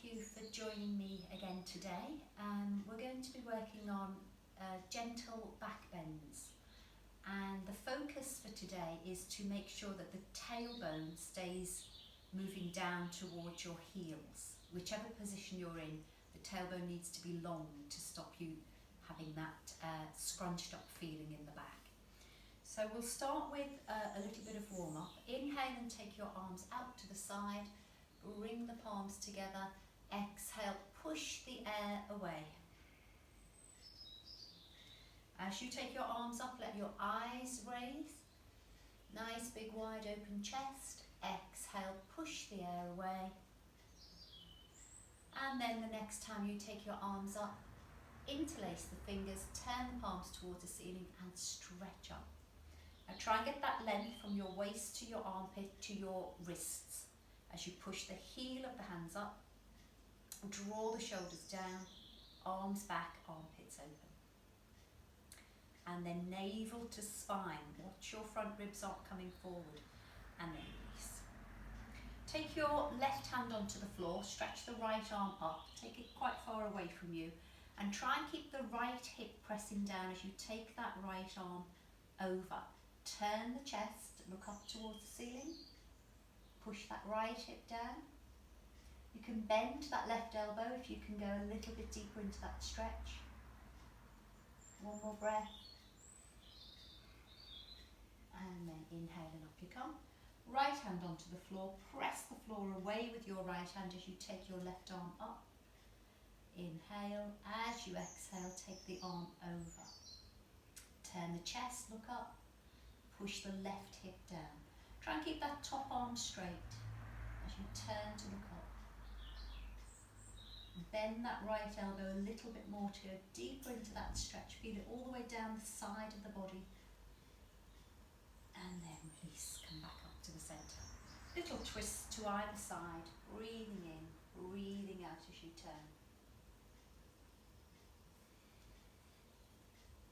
you for joining me again today. We're going to be working on gentle back bends, and the focus for today is to make sure that the tailbone stays moving down towards your heels. Whichever position you're in, the tailbone needs to be long to stop you having that scrunched up feeling in the back. So we'll start with a little bit of warm up. Inhale and take your arms out to the side. Bring the palms together. Exhale, push the air away. As you take your arms up, let your eyes raise. Nice big wide open chest. Exhale, push the air away. And then the next time you take your arms up, interlace the fingers, turn the palms towards the ceiling and stretch up. Now try and get that length from your waist to your armpit to your wrists. As you push the heel of the hands up, draw the shoulders down, arms back, armpits open. And then navel to spine. Watch your front ribs aren't coming forward. And then release. Take your left hand onto the floor, stretch the right arm up, take it quite far away from you, and try and keep the right hip pressing down as you take that right arm over. Turn the chest, look up towards the ceiling. Push that right hip down. You can bend that left elbow if you can go a little bit deeper into that stretch. One more breath. And then inhale and up you come. Right hand onto the floor. Press the floor away with your right hand as you take your left arm up. Inhale. As you exhale, take the arm over. Turn the chest, look up. Push the left hip down. Try and keep that top arm straight as you turn to look up. Bend that right elbow a little bit more to go deeper into that stretch. Feel it all the way down the side of the body. And then release, come back up to the centre. Little twists to either side, breathing in, breathing out as you turn.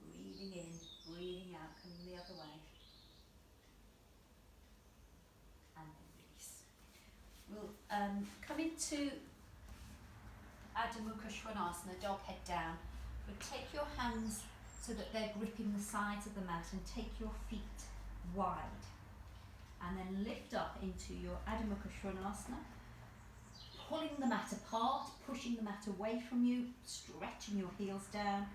Breathing in, breathing out, coming the other way. We'll come into Adho Mukha Svanasana, dog head down. But take your hands so that they're gripping the sides of the mat and take your feet wide. And then lift up into your Adho Mukha Svanasana, pulling the mat apart, pushing the mat away from you, stretching your heels down,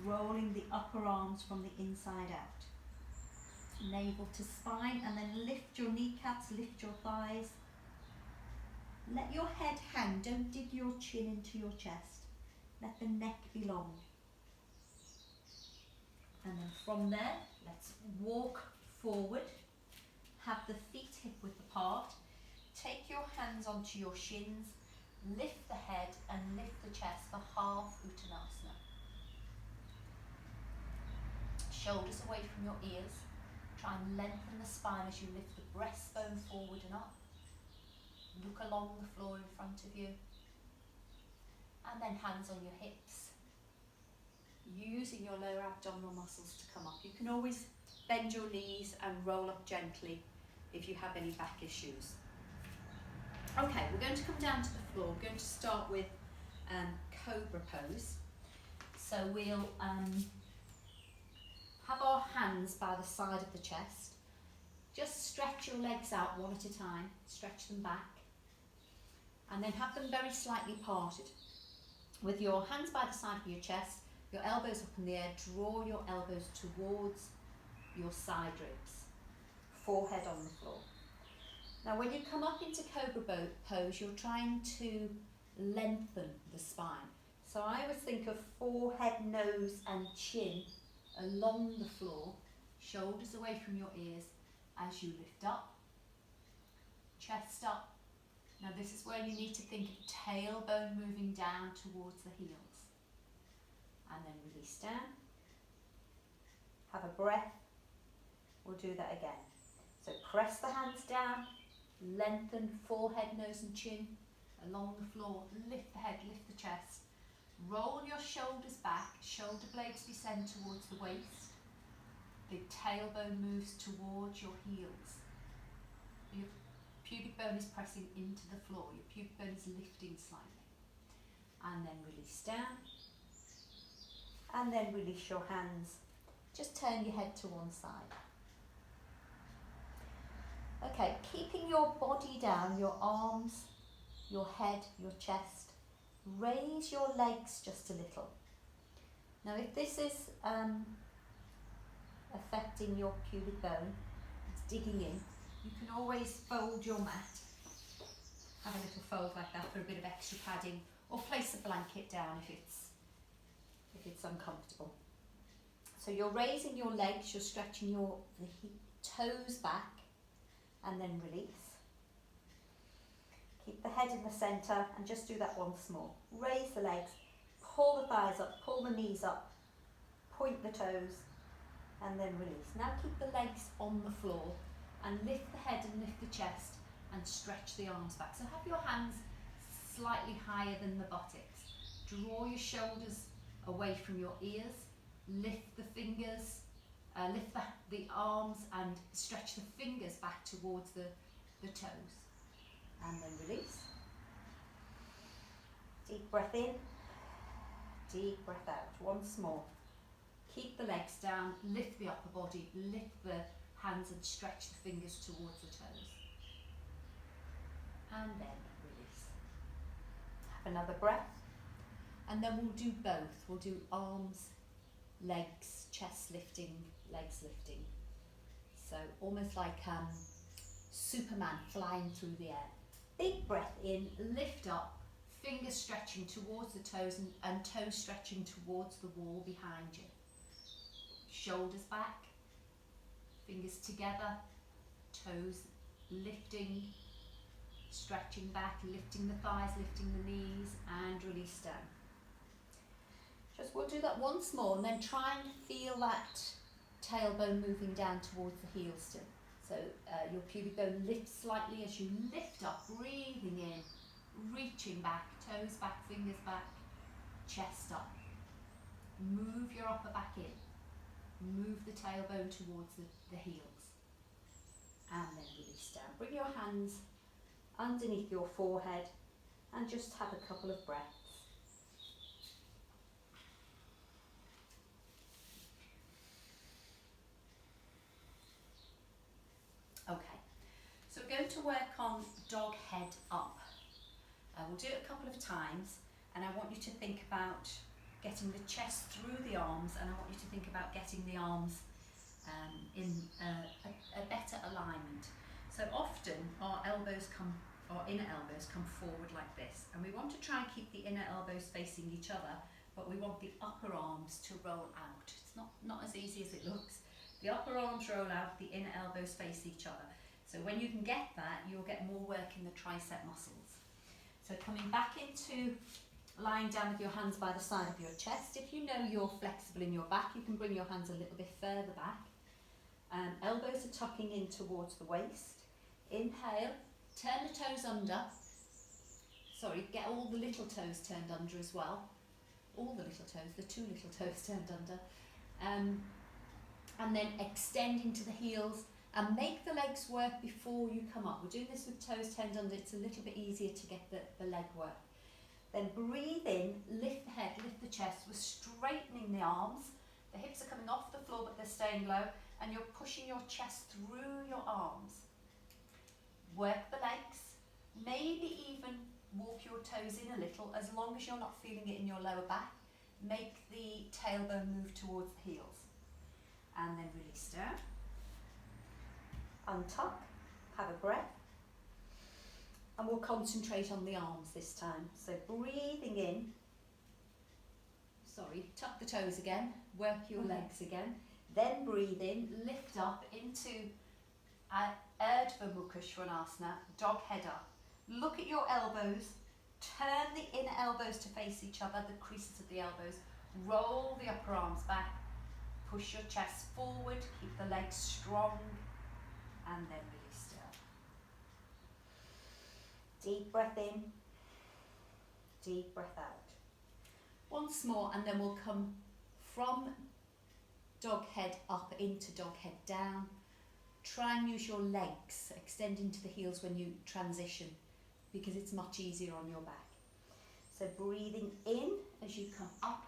rolling the upper arms from the inside out. Navel to spine, and then lift your kneecaps, lift your thighs. Let your head hang, don't dig your chin into your chest. Let the neck be long. And then from there, let's walk forward. Have the feet hip width apart. Take your hands onto your shins. Lift the head and lift the chest for half Uttanasana. Shoulders away from your ears. Try and lengthen the spine as you lift the breastbone forward and up. Look along the floor in front of you. And then hands on your hips. Using your lower abdominal muscles to come up. You can always bend your knees and roll up gently if you have any back issues. Okay, we're going to come down to the floor. We're going to start with cobra pose. So we'll have our hands by the side of the chest. Just stretch your legs out one at a time. Stretch them back. And then have them very slightly parted. With your hands by the side of your chest, your elbows up in the air, draw your elbows towards your side ribs. Forehead on the floor. Now when you come up into cobra pose, you're trying to lengthen the spine. So I always think of forehead, nose and chin along the floor, shoulders away from your ears as you lift up, chest up. Now this is where you need to think of tailbone moving down towards the heels. And then release down. Have a breath. We'll do that again. So press the hands down, lengthen forehead, nose and chin along the floor. Lift the head, lift the chest. Roll your shoulders back, shoulder blades descend towards the waist. The tailbone moves towards your heels. Your pubic bone is pressing into the floor. Your pubic bone is lifting slightly. and then release down, and then release your hands. Just turn your head to one side. Okay, keeping your body down, your arms, your head, your chest. Raise your legs just a little. Now if this is affecting your pubic bone, it's digging in, you can always fold your mat. Have a little fold like that for a bit of extra padding, or place a blanket down if it's uncomfortable. So you're raising your legs, you're stretching the toes back, and then release. Keep the head in the centre and just do that once more. Raise the legs, pull the thighs up, pull the knees up, point the toes, and then release. Now keep the legs on the floor and lift the head and lift the chest and stretch the arms back. So have your hands slightly higher than the buttocks. Draw your shoulders away from your ears, lift the fingers, lift the arms and stretch the fingers back towards the toes. And then release. Deep breath in, deep breath out. Once more. Keep the legs down, lift the upper body, lift the hands and stretch the fingers towards the toes. And then release. Have another breath. And then we'll do both. We'll do arms, legs, chest lifting, legs lifting. So almost like Superman flying through the air. Big breath in, lift up, fingers stretching towards the toes and toes stretching towards the wall behind you. Shoulders back, fingers together, toes lifting, stretching back, lifting the thighs, lifting the knees, and release down. We'll do that once more, and then try and feel that tailbone moving down towards the heel still. So your pubic bone lifts slightly as you lift up, breathing in, reaching back, toes back, fingers back, chest up. Move your upper back in. Move the tailbone towards the heels. And then release down. Bring your hands underneath your forehead and just have a couple of breaths. Okay, so we're going to work on dog head up. We'll do it a couple of times, and I want you to think about getting the chest through the arms, and I want you to think about getting the arms in a better alignment. So often our inner elbows come forward like this, and we want to try and keep the inner elbows facing each other, but we want the upper arms to roll out. It's not as easy as it looks. The upper arms roll out, the inner elbows face each other. So when you can get that, you'll get more work in the tricep muscles. So coming back into lying down with your hands by the side of your chest. If you know you're flexible in your back, you can bring your hands a little bit further back. Elbows are tucking in towards the waist. Inhale, turn the toes under. Sorry, get all the little toes turned under as well. All the little toes, the two little toes turned under. And then extend into the heels and make the legs work before you come up. We're doing this with toes turned under. It's a little bit easier to get the leg work. Then breathe in, lift the head, lift the chest. We're straightening the arms. The hips are coming off the floor, but they're staying low, and you're pushing your chest through your arms. Work the legs, maybe even walk your toes in a little, as long as you're not feeling it in your lower back. Make the tailbone move towards the heels. And then release down. Untuck, have a breath. And we'll concentrate on the arms this time. So breathing in. Sorry, tuck the toes again, work your legs again. Then breathe in, lift up into Urdhva Mukha Svanasana, dog head up. Look at your elbows, turn the inner elbows to face each other, the creases of the elbows. Roll the upper arms back. Push your chest forward, keep the legs strong, and then release down. Deep breath in, deep breath out. Once more, and then we'll come from dog head up into dog head down. Try and use your legs, extend into the heels when you transition, because it's much easier on your back. So breathing in as you come up.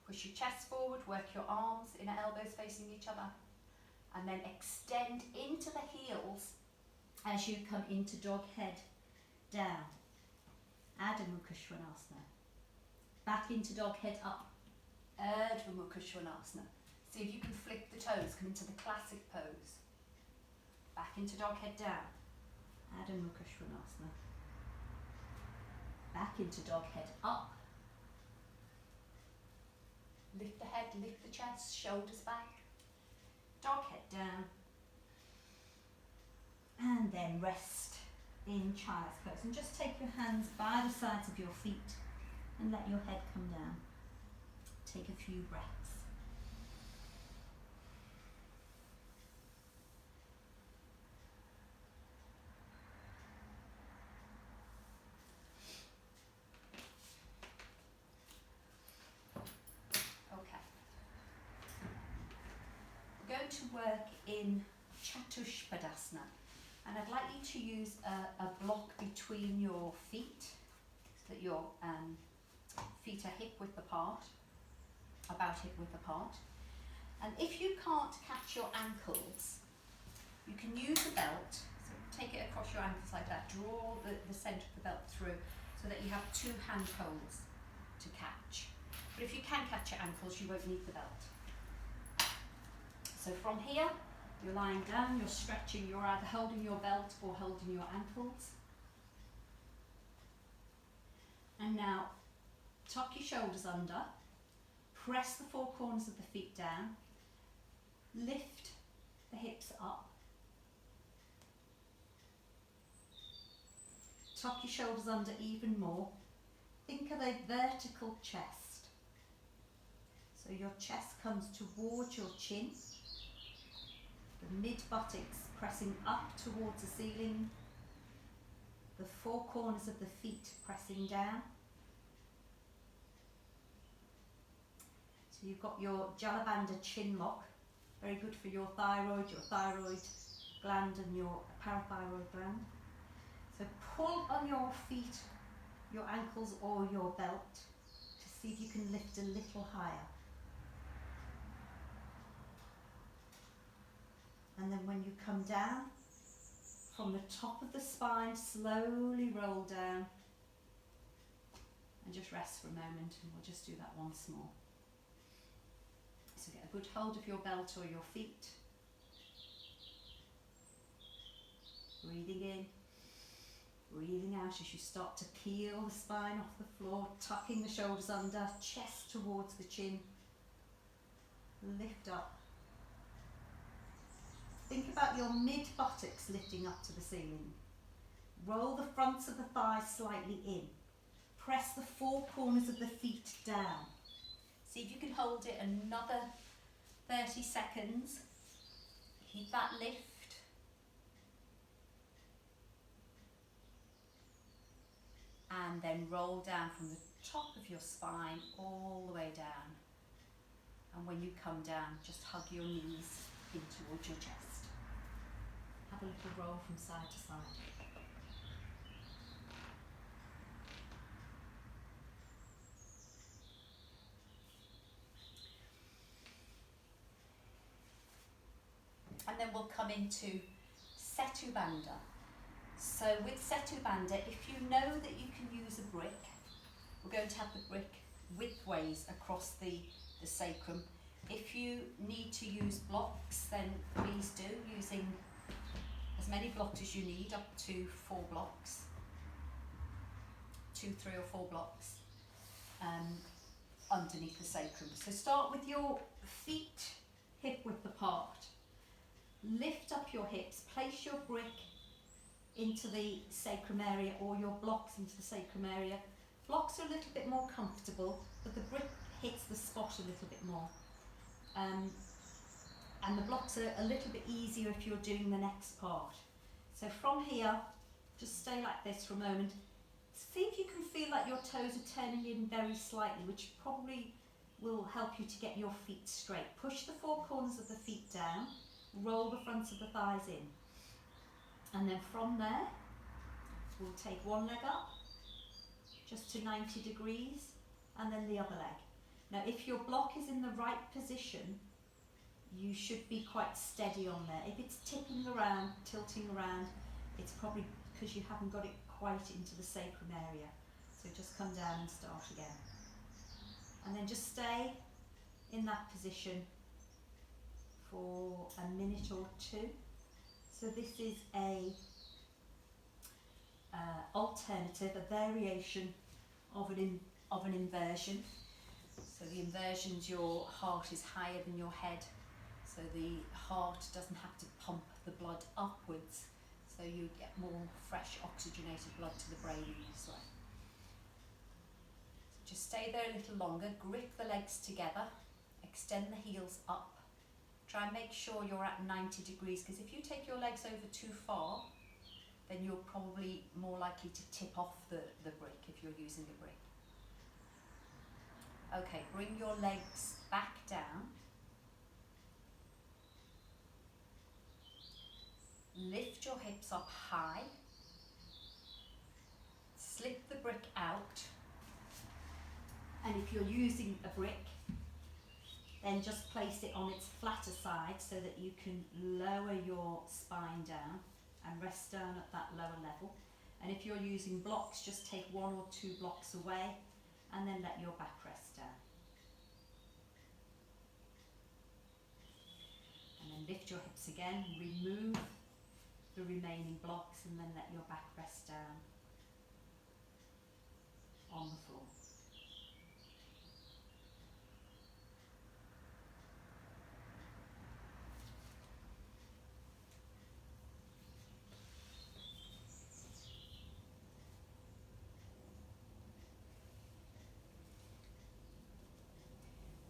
Push your chest forward, work your arms, inner elbows facing each other. And then extend into the heels as you come into dog head down. Adho Mukha Svanasana. Back into dog head up. Urdhva Mukha Svanasana. See if you can flick the toes, come into the classic pose. Back into dog head down. Adho Mukha Svanasana. Back into dog head up. Lift the head, lift the chest, shoulders back. Dog head down. And then rest in child's pose. And just take your hands by the sides of your feet and let your head come down. Take a few breaths. To work in Chatushpadasana, and I'd like you to use a block between your feet so that your feet are hip width apart, about hip width apart. And if you can't catch your ankles, you can use a belt, so take it across your ankles like that, draw the centre of the belt through so that you have two handholds to catch. But if you can catch your ankles, you won't need the belt. So from here, you're lying down, you're stretching, you're either holding your belt or holding your ankles. And now, tuck your shoulders under, press the four corners of the feet down, lift the hips up, tuck your shoulders under even more. Think of a vertical chest. So your chest comes towards your chin. The mid buttocks pressing up towards the ceiling, the four corners of the feet pressing down. So you've got your Jalabandha chin lock, very good for your thyroid gland and your parathyroid gland. So pull on your feet, your ankles or your belt to see if you can lift a little higher. And then when you come down, from the top of the spine, slowly roll down and just rest for a moment, and we'll just do that once more. So get a good hold of your belt or your feet. Breathing in, breathing out as you start to peel the spine off the floor, tucking the shoulders under, chest towards the chin. Lift up. Think about your mid buttocks lifting up to the ceiling. Roll the fronts of the thighs slightly in. Press the four corners of the feet down. See if you can hold it another 30 seconds. Keep that lift. And then roll down from the top of your spine all the way down. And when you come down, just hug your knees in towards your chest. Have a little roll from side to side. And then we'll come into Setu Bandha. So with Setu Bandha, if you know that you can use a brick, we're going to have the brick widthways across the sacrum. If you need to use blocks, then please do, using as many blocks as you need, up to 4 blocks, 2, 3 or 4 blocks underneath the sacrum. So start with your feet hip width apart. Lift up your hips, place your brick into the sacrum area or your blocks into the sacrum area. Blocks are a little bit more comfortable, but the brick hits the spot a little bit more. And the blocks are a little bit easier if you're doing the next part. So from here, just stay like this for a moment. See if you can feel like your toes are turning in very slightly, which probably will help you to get your feet straight. Push the 4 corners of the feet down, roll the fronts of the thighs in. And then from there, we'll take one leg up, just to 90 degrees, and then the other leg. Now if your block is in the right position, you should be quite steady on there. If it's tipping around, tilting around, it's probably because you haven't got it quite into the sacrum area. So just come down and start again. And then just stay in that position for a minute or two. So this is a alternative, a variation of an inversion. So the inversions, your heart is higher than your head, so the heart doesn't have to pump the blood upwards, so you get more fresh oxygenated blood to the brain in this way. So just stay there a little longer, grip the legs together, extend the heels up, try and make sure you're at 90 degrees, because if you take your legs over too far, then you're probably more likely to tip off the brick if you're using a brick. Okay, bring your legs back down. Lift your hips up high. Slip the brick out. And if you're using a brick, then just place it on its flatter side so that you can lower your spine down and rest down at that lower level. And if you're using blocks, just take 1 or 2 blocks away and then let your back rest down. And then lift your hips again, remove the remaining blocks and then let your back rest down on the floor.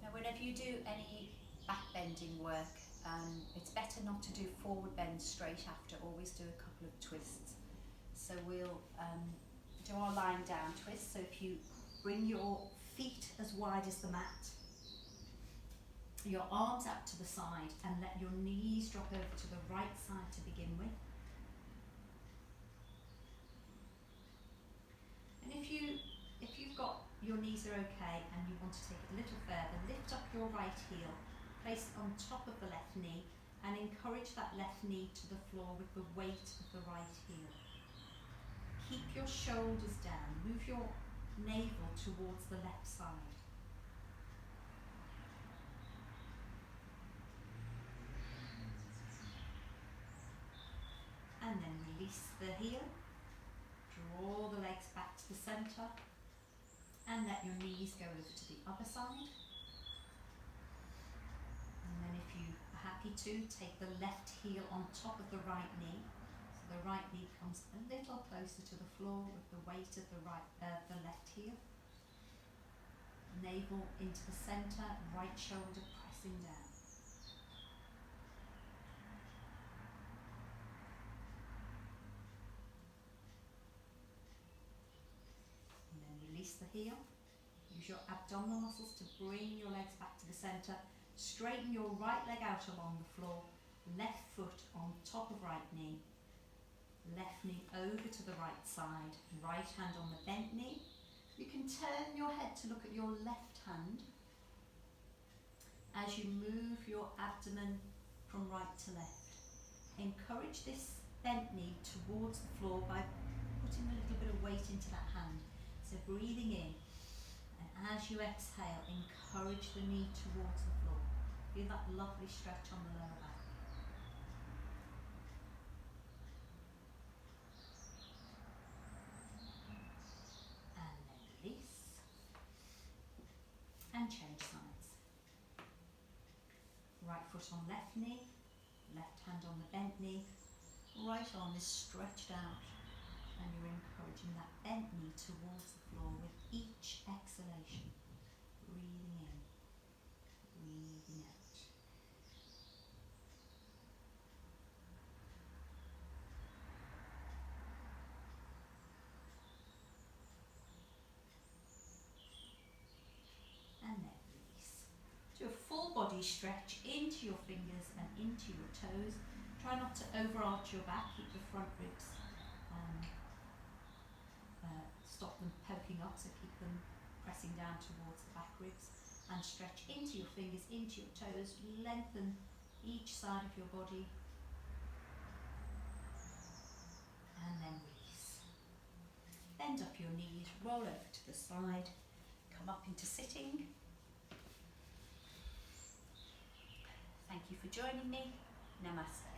Now whenever you do any back bending work, it's better not to do forward bend straight after, always do a couple of twists. So we'll do our lying down twist. So if you bring your feet as wide as the mat, your arms out to the side and let your knees drop over to the right side to begin with. And if you've got your knees are okay and you want to take it a little further, lift up your right heel, place it on top of the left knee and encourage that left knee to the floor with the weight of the right heel. Keep your shoulders down, move your navel towards the left side. And then release the heel, draw the legs back to the centre and let your knees go over to the other side. And then if you are happy to, take the left heel on top of the right knee. So the right knee comes a little closer to the floor with the weight of the left heel. Navel into the centre, right shoulder pressing down. And then release the heel. Use your abdominal muscles to bring your legs back to the centre. Straighten your right leg out along the floor, left foot on top of right knee, left knee over to the right side, right hand on the bent knee. You can turn your head to look at your left hand as you move your abdomen from right to left. Encourage this bent knee towards the floor by putting a little bit of weight into that hand. So breathing in, and as you exhale, encourage the knee towards the floor. Feel that lovely stretch on the lower back. And then release. And change sides. Right foot on left knee, left hand on the bent knee, right arm is stretched out, and you're encouraging that bent knee towards the floor with each exhalation. Breathing in, breathing out. And then release. Do a full body stretch into your fingers and into your toes. Try not to overarch your back, keep the front ribs, stop them poking up, so pressing down towards the back ribs, and stretch into your fingers, into your toes, lengthen each side of your body, and then release. Bend up your knees, roll over to the side, come up into sitting. Thank you for joining me. Namaste.